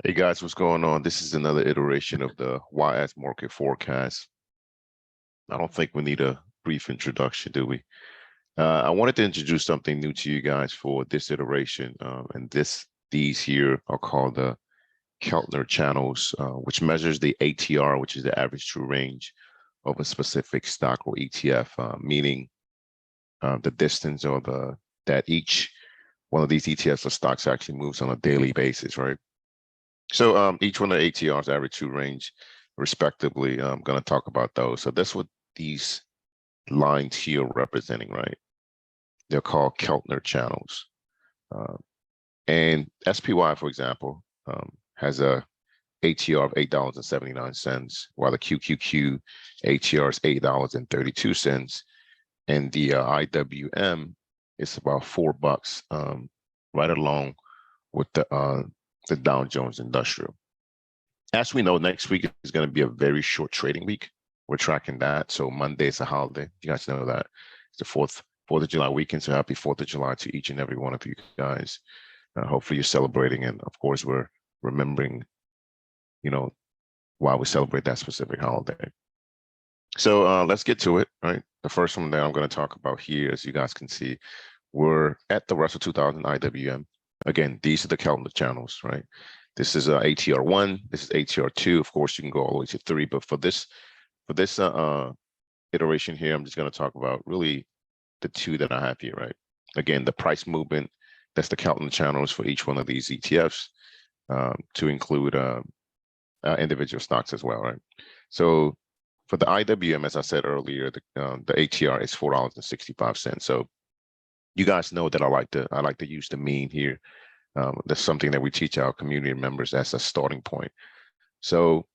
Hey guys, what's going on? This is another iteration of the YS market forecast. I don't think we need a brief introduction, do we? I wanted to introduce something new to you guys for this iteration, and these here are called the Keltner channels, which measures the ATR, which is the average true range of a specific stock or ETF, meaning the distance or that each one of these ETFs or stocks actually moves on a daily basis, right? So each one of the ATRs, average true range, respectively, I'm going to talk about those. So that's what these lines here are representing, right? They're called Keltner channels. And SPY, for example, has a ATR of $8.79, while the QQQ ATR is $8.32, and the IWM is about $4, right along with the Dow Jones Industrial. As we know, next week is going to be a very short trading week. We're tracking that. So Monday is a holiday. You guys know that. It's the 4th of July weekend. So happy 4th of July to each and every one of you guys. Hopefully you're celebrating. And of course, we're remembering, why we celebrate that specific holiday. So let's get to it, right? The first one that I'm going to talk about here, as you guys can see, we're at the Russell 2000 IWM. Again, these are the Keltner channels, right? This is ATR1, this is ATR2. Of course, you can go all the way to 3, but for this iteration here, I'm just going to talk about really the 2 that I have here, right? Again, the price movement, that's the Keltner channels for each one of these ETFs, to include individual stocks as well, right? So for the IWM, as I said earlier, the ATR is $4.65. So you guys know that I like to use the mean here. That's something that we teach our community members as a starting point. So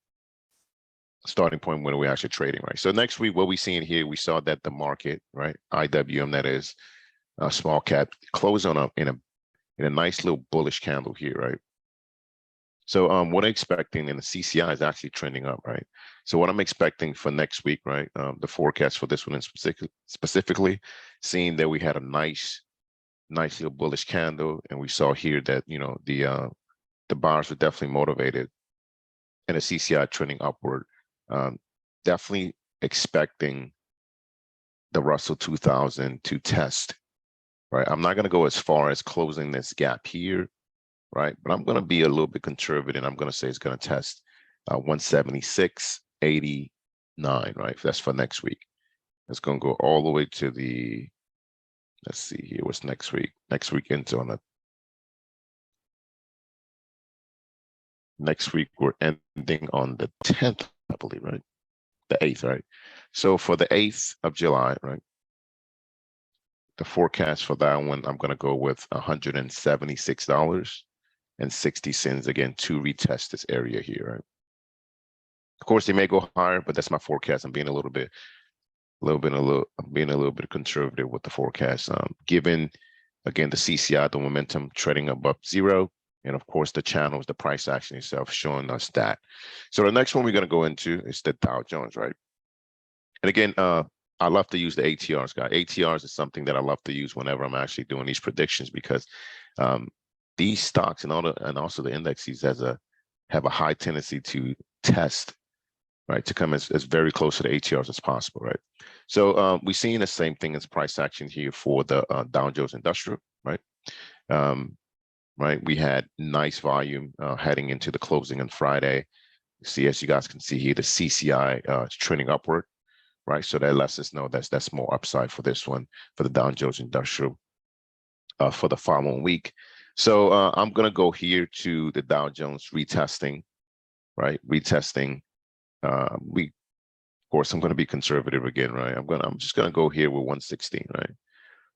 starting point when we're actually trading, right? So next week, what we seeing here, we saw that the market, right, IWM, that is small cap, closed on in a nice little bullish candle here, right? So what I'm expecting, and the CCI is actually trending up, right? So what I'm expecting for next week, right? The forecast for this one in specifically, seeing that we had a nice little bullish candle, and we saw here that the buyers were definitely motivated, and the CCI trending upward. Definitely expecting the Russell 2000 to test, right? I'm not going to go as far as closing this gap here, right? But I'm going to be a little bit conservative. I'm going to say it's going to test 176.89, right? That's for next week. It's going to go all the way to the, let's see here, what's next week? Next week into on the next week, we're ending on the 10th, I believe, right? The 8th, right? So for the 8th of July, right? The forecast for that one, I'm going to go with $176.60 again to retest this area here, right? Of course, they may go higher, but that's my forecast. I'm being a little bit conservative with the forecast. Given again the CCI, the momentum trading above 0, and of course the channels, the price action itself showing us that. So the next one we're going to go into is the Dow Jones, right? And again, I love to use the ATRs, guys. ATRs is something that I love to use whenever I'm actually doing these predictions, because these stocks and also the indexes have a high tendency to test, right, to come as very close to the ATRs as possible, right? So we're seeing the same thing as price action here for the Dow Jones Industrial, right? Right, we had nice volume heading into the closing on Friday. See, as you guys can see here, the CCI is trending upward, right? So that lets us know that's more upside for this one, for the Dow Jones Industrial for the following week. So I'm gonna go here to the Dow Jones retesting, right? Retesting. Of course, I'm going to be conservative again, right? I'm just going to go here with 116, right?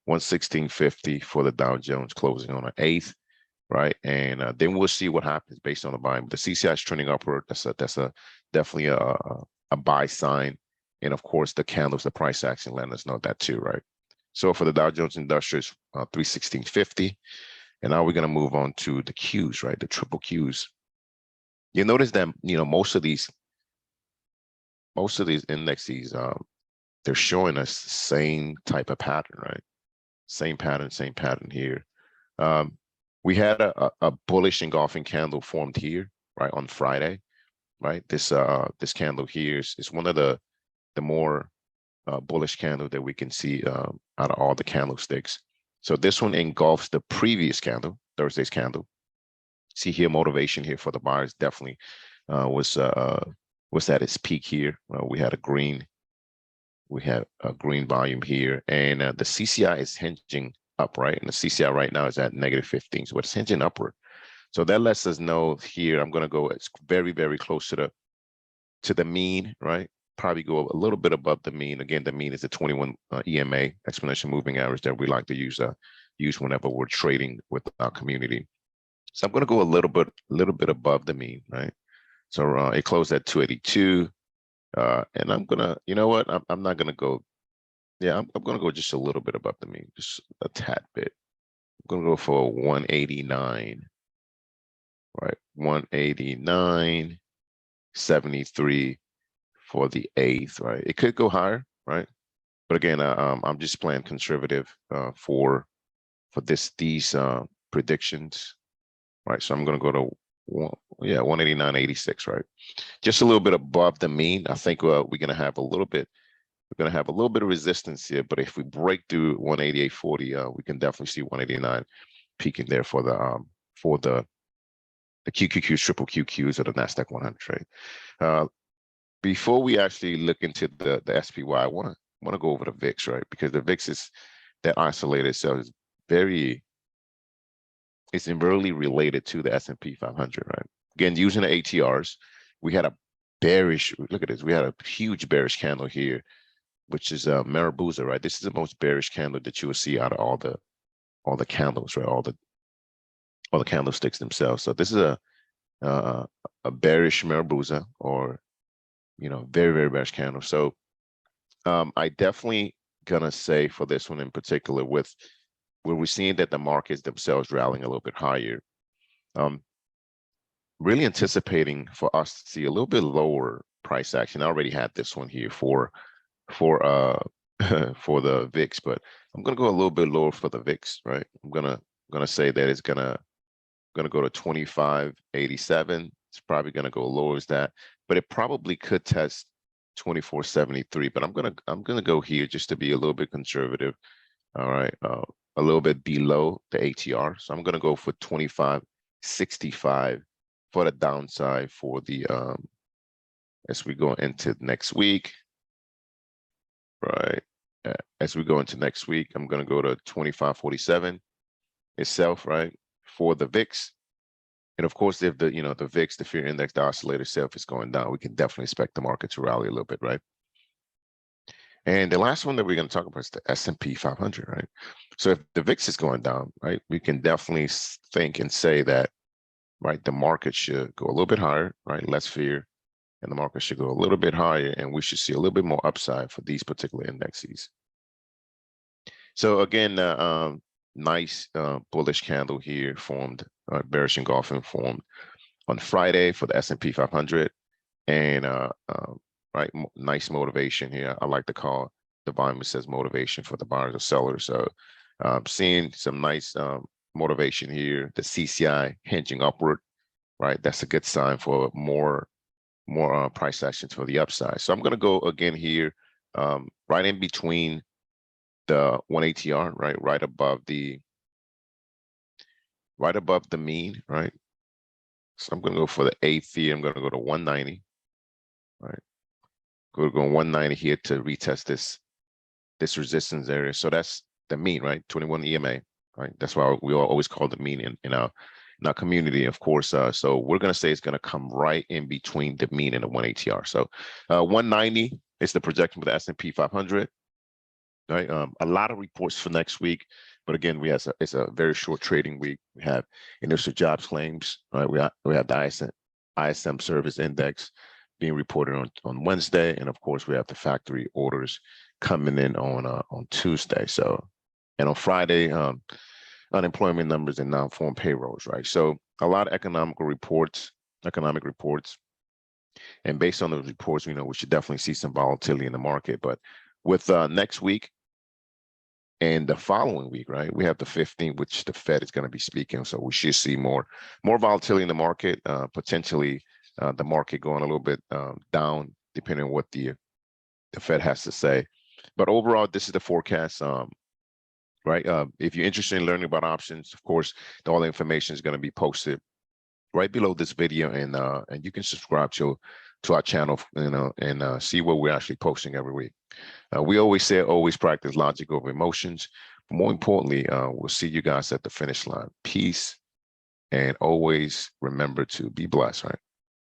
116.50 for the Dow Jones closing on the 8th, right? And then we'll see what happens based on the buying. The CCI is trending upward. That's definitely a buy sign. And of course, the candles, the price action, letting us know that too, right? So for the Dow Jones Industrial, 316.50. And now we're going to move on to the Qs, right? The triple Qs. You notice that most of these indexes, they're showing us the same type of pattern, right? Same pattern here. We had a bullish engulfing candle formed here, right, on Friday, right? This candle here is one of the more bullish candle that we can see out of all the candlesticks. So this one engulfs the previous candle, Thursday's candle. See here, motivation here for the buyers definitely was at its peak here. We had a green volume here, and the CCI is hinging up, right? And the CCI right now is at -15, so it's hinging upward. So that lets us know here. I'm going to go. It's very, very close to the mean, right? Probably go a little bit above the mean. Again, the mean is the 21 EMA, exponential moving average, that we like to use whenever we're trading with our community. So I'm going to go a little bit above the mean, right? So it closed at 282, and I'm gonna, you know what? I'm not gonna go. Yeah, I'm gonna go just a little bit above the mean, just a tad bit. I'm gonna go for 189, right? 189.73 for the 8th, right? It could go higher, right? But again, I'm just playing conservative for these predictions, right? So I'm going to go to 189.86, right? Just a little bit above the mean. I think we're going to have a little bit. We're going to have a little bit of resistance here, but if we break through 188.40, we can definitely see 189 peaking there for the QQQs, triple QQs, or the Nasdaq 100 trade. Before we actually look into the SPY, I want to go over the VIX, right? Because the VIX is that isolated itself is it's inversely related to the S&P 500, right? Again, using the ATRs, we had a bearish. Look at this. We had a huge bearish candle here, which is Maribuza, right? This is the most bearish candle that you will see out of all the candles, right? All the candlesticks themselves. So this is a bearish Maribuza, or very, very bearish candle. So I definitely gonna say for this one in particular, where we're seeing that the markets themselves rallying a little bit higher, really anticipating for us to see a little bit lower price action. I already had this one here for for the VIX, but I'm gonna go a little bit lower for the VIX, right? I'm gonna say that it's gonna go to 25.87. It's probably gonna go lower as that, but it probably could test 24.73. But I'm gonna go here just to be a little bit conservative. All right, a little bit below the ATR. So I'm gonna go for 25.65 for the downside for the as we go into next week. Right. As we go into next week, I'm gonna go to 25.47 itself, right, for the VIX. And of course, if the the VIX, the fear index, the oscillator itself is going down, we can definitely expect the market to rally a little bit, right? And the last one that we're going to talk about is the S&P 500, right? So if the VIX is going down, right, we can definitely think and say that, right, the market should go a little bit higher, right, less fear, and the market should go a little bit higher, and we should see a little bit more upside for these particular indexes. So again, nice bullish candle here formed, bearish engulfing formed on Friday for the S&P 500, and right, nice motivation here. I like to call the volume, it says motivation for the buyers or sellers. So seeing some nice motivation here. The CCI hinging upward, right? That's a good sign for more price actions for the upside. So I'm going to go again here, right in between the 1 ATR, right, right above the mean, right? So I'm going to go for the 8th here. I'm going to go to 190, right? Go 190 here to retest this resistance area. So that's the mean, right? 21 EMA, right? That's why we always call the mean in our community, of course. So we're going to say it's going to come right in between the mean and the 1 ATR. So 190 is the projection for the S&P 500. Right, a lot of reports for next week, but again, it's a very short trading week. We have initial jobs claims, right? We have the ISM service index being reported on Wednesday, and of course, we have the factory orders coming in on Tuesday. So, and on Friday, unemployment numbers and non-farm payrolls, right? So, a lot of economic reports, and based on those reports, we should definitely see some volatility in the market. But with next week, And the following week, right, we have the 15th, which the Fed is going to be speaking. So we should see more volatility in the market, potentially the market going a little bit down, depending on what the Fed has to say. But overall, this is the forecast. Right. If you're interested in learning about options, of course, all the information is going to be posted right below this video, and you can subscribe to our channel, and see what we're actually posting every week. We always say, always practice logic over emotions. But more importantly, we'll see you guys at the finish line. Peace, and always remember to be blessed, right?